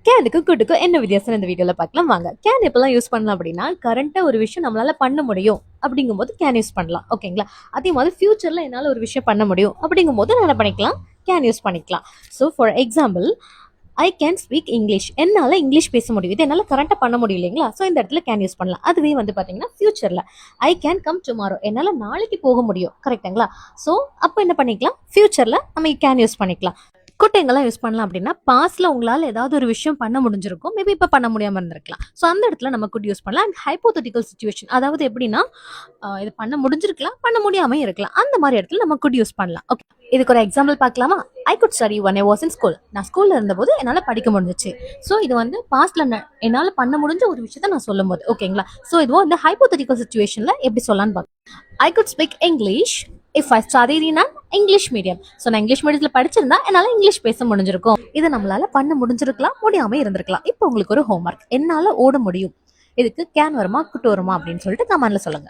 கேனுக்கும் கூட்டுக்கும் என்ன வித்தியாசம் இந்த வீடியோல பார்க்கலாம் வாங்க. கேன் எப்பெல்லாம் யூஸ் பண்ணலாம் அப்படின்னா, கரண்டா ஒரு விஷயம் நம்மளால பண்ண முடியும் அப்படிங்கும்போது கேன் யூஸ் பண்ணலாம். ஓகேங்களா? அதே மாதிரி ஃபியூச்சர்ல என்னால ஒரு விஷயம் பண்ண முடியும் அப்படிங்கும்போது நான் என்ன பண்ணிக்கலாம், கேன் யூஸ் பண்ணிக்கலாம். So for example, I can speak English. என்னால் இங்கிலீஷ் பேச முடியும். இது என்னால் கரண்ட்டாக பண்ண முடியும் இல்லைங்களா? ஸோ இந்த இடத்துல கேன் யூஸ் பண்ணலாம். அதுவே வந்து பார்த்தீங்கன்னா ஃபியூச்சரில் ஐ கேன் கம் டுமாரோ. என்னால் நாளைக்கு போக முடியும். கரெக்டுங்களா? ஸோ அப்போ என்ன பண்ணிக்கலாம், ஃபியூச்சரில் நம்ம கேன் யூஸ் பண்ணிக்கலாம். குட்டைங்கெல்லாம் யூஸ் பண்ணலாம் அப்படின்னா, பாஸ்ட்ல உங்களால் ஏதாவது ஒரு விஷயம் பண்ண முடிஞ்சிருக்கும், மேபி இப்போ பண்ண முடியாமல் இருந்திருக்கலாம். ஸோ அந்த இடத்துல நம்ம குட் யூஸ் பண்ணலாம். அண்ட் ஹைப்போதெட்டிக்கல் சுச்சுவேஷன், அதாவது எப்படின்னா இது பண்ண முடிஞ்சிருக்கலாம், பண்ண முடியாமல் இருக்கலாம். அந்த மாதிரி இடத்துல நம்ம குட் யூஸ் பண்ணலாம். ஓகே, இதுக்கு ஒரு எக்ஸாம்பிள் பார்க்கலாமா? I could study when I was in school. நான் ஸ்கூல்ல இருந்தபோது என்னால் படிக்க முடிஞ்சிச்சு. ஸோ இது வந்து பாஸ்ட்ல என்னால் பண்ண முடிஞ்ச ஒரு விஷயத்த நான் சொல்லும் போது, ஓகேங்களா? ஸோ இது வந்து ஹைப்போதெட்டிக்கல் சுச்சுவேஷன்ல எப்படி சொல்லலாம்னு பார்க்கலாம். I could speak English if I studied in English medium. So நான் இங்கிலீஷ் மீடியத்தில் படிச்சிருந்தா என்னால் இங்கிலீஷ் பேச முடிஞ்சிருக்கும். இதை நம்மளால பண்ண முடிஞ்சிருக்கலாம், முடியாமல் இருந்திருக்கலாம். இப்போ உங்களுக்கு ஒரு ஹோம்ஒர்க், என்னால் ஓட முடியும். இதுக்கு கேன் வருமா குட் வருமா அப்படின்னு சொல்லிட்டு கமெண்ட்ல சொல்லுங்க.